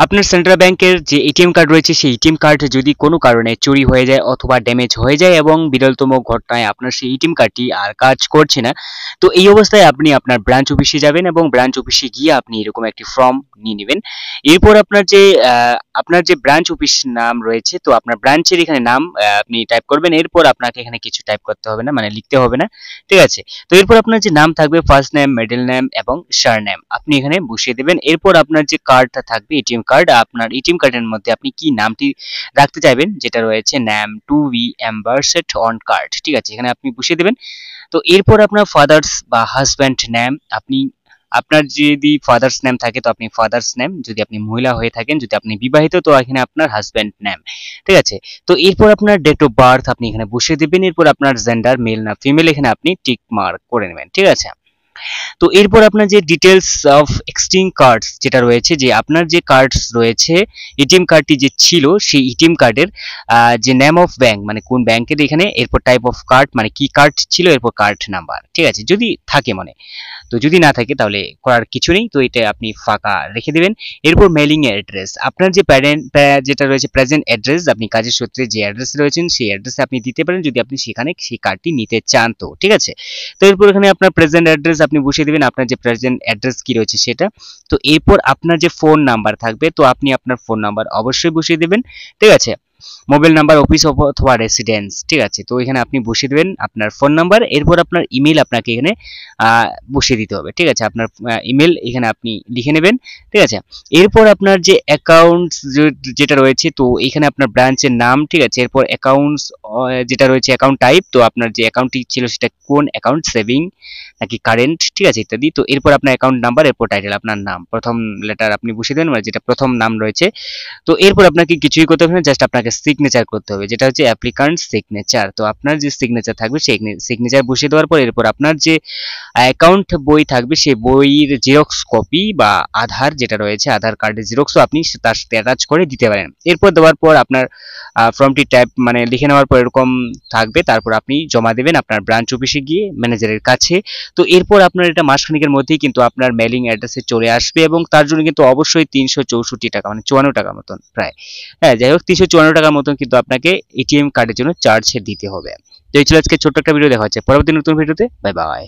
আপনার সেন্ট্রাল ব্যাংকের যে এটিএম কার্ড রয়েছে সেই এটিএম কার্ড যদি কোনো কারণে চুরি হয়ে যায় অথবা ড্যামেজ হয়ে যায় এবং বিরলতম ঘটনায় আপনার সেই এটিএম কার্ডটি আর কাজ করছে না, তো এই অবস্থায় আপনি আপনার ব্রাঞ্চ অফিসে যাবেন এবং ব্রাঞ্চ অফিসে গিয়ে আপনি এরকম একটি ফর্ম নিয়ে নেবেন। এরপর আপনার যে ব্রাঞ্চ অফিস নাম রয়েছে, তো আপনার ব্রাঞ্চের এখানে নাম আপনি টাইপ করবেন। এরপর আপনাকে এখানে কিছু টাইপ করতে হবে না, মানে লিখতে হবে না, ঠিক আছে? তো এরপর আপনার যে নাম থাকবে ফার্স্ট নেম, মিডল নেম এবং সারনেম আপনি এখানে বসিয়ে দেবেন। এরপর আপনার যে কার্ডটা থাকবে এটিএম কার্ড, আপনার এটিএম কার্ডের মধ্যে আপনি কি নামটি রাখতে চাইবেন, যেটা রয়েছে নাম টু বি এম্বারসেড অন কার্ড, ঠিক আছে? এখানে আপনি বসিয়ে দেবেন। তো এরপর আপনার ফাদার্স বা হাজব্যান্ড নেম আপনি, আপনার যদি ফাদার্স নেম থাকে তো আপনি ফাদার্স নেম, যদি আপনি মহিলা হয়ে থাকেন, যদি আপনি বিবাহিত তো এখানে আপনার হাজব্যান্ড নেম, ঠিক আছে? তো এরপর আপনার ডেট অফ বার্থ আপনি এখানে বসিয়ে দেবেন। এরপর আপনার জেন্ডার মেল না ফিমেল এখানে আপনি টিক মার্ক করে নেবেন, ঠিক আছে? তো এরপর আপনার যে ডিটেলস অফ এক্সচেঞ্জ কার্ডস যেটা রয়েছে, যে আপনার যে কার্ডস রয়েছে এটিএম কার্ডটি যে ছিল সেই এটিএম কার্ডের যে নেম অফ ব্যাংক, মানে কোন ব্যাংকের এখানে, এরপর টাইপ অফ কার্ড মানে কি কার্ড ছিল, এরপর কার্ড নাম্বার, ঠিক আছে? যদি থাকে মনে, তো যদি না থাকে তাহলে করার কিছু নেই, তো এটা আপনি ফাঁকা রেখে দিবেন। এরপর মেলিং অ্যাড্রেস, আপনার যে যেটা রয়েছে প্রেজেন্ট অ্যাড্রেস, আপনি কাজের সূত্রে যে অ্যাড্রেসে রয়েছেন সেই অ্যাড্রেসে আপনি দিতে পারেন যদি আপনি সেখানে সেই কার্ডটি নিতে চান, তো ঠিক আছে? তো এরপর এখানে আপনার প্রেজেন্ট অ্যাড্রেস আপনি বসিয়ে দিবেন, আপনার যে প্রেজেন্ট অ্যাড্রেস কি রয়েছে সেটা। তো এরপর আপনার যে ফোন নাম্বার থাকবে তো আপনি আপনার ফোন নাম্বার অবশ্যই বসিয়ে দিবেন, ঠিক আছে? মোবাইল নাম্বার, অফিস অথবা রেসিডেন্স, ঠিক আছে? তো এখানে আপনি বসিয়ে দেবেন আপনার ফোন নাম্বার। এরপর আপনার ইমেল আপনাকে এখানে বসিয়ে দিতে হবে, ঠিক আছে? আপনার ইমেল এখানে আপনি লিখে নেবেন, ঠিক আছে? এরপর আপনার যে অ্যাকাউন্টস যেটা রয়েছে তো এখানে আপনার ব্রাঞ্চের নাম, ঠিক আছে? এরপর অ্যাকাউন্টস যেটা রয়েছে অ্যাকাউন্ট টাইপ, তো আপনার যে অ্যাকাউন্টটি ছিল সেটা কোন অ্যাকাউন্ট, সেভিং নাকি কারেন্ট, ঠিক আছে, ইত্যাদি। তো এরপর আপনার অ্যাকাউন্ট নাম্বার, এরপর টাইটেল আপনার নাম, প্রথম লেটার আপনি বসিয়ে দেবেন, মানে যেটা প্রথম নাম রয়েছে। তো এরপর আপনাকে কিছুই করতে হবে না, জাস্ট আপনাকে সিগনেচার করতে হবে, যেটা হচ্ছে অ্যাপ্লিকান্ট সিগনেচার। তো আপনার যে সিগনেচার থাকবে সেই সিগনেচার বসিয়ে দেওয়ার পর এরপর আপনার যে অ্যাকাউন্ট বই থাকবে সেই বইয়ের জেরক্স কপি বা আধার যেটা রয়েছে আধার কার্ডের জেরক্সও আপনি তার সাথে অ্যাটাচ করে দিতে পারেন। এরপর দেওয়ার পর আপনার ফর্মটি টাইপ মানে লিখে নেওয়ার পর এরকম থাকবে, তারপর আপনি জমা দেবেন আপনার ব্রাঞ্চ অফিসে গিয়ে ম্যানেজারের কাছে। তো এরপর আপনার এটা মাসখানেকের মধ্যেই কিন্তু আপনার মেলিং অ্যাড্রেসে চলে আসবে এবং তার জন্য কিন্তু অবশ্যই ৩৬৪ টাকা মানে ৫৪ টাকার মতন প্রায়, হ্যাঁ যাই হোক ৩৫৪ টাকার মতন কিন্তু আপনাকে এটিএম কার্ডের জন্য চার্জ দিতে হবে। তো এই ছিল আজকে ছোট্ট একটা ভিডিও, দেখা হচ্ছে পরবর্তী নতুন ভিডিওতে। Bye bye.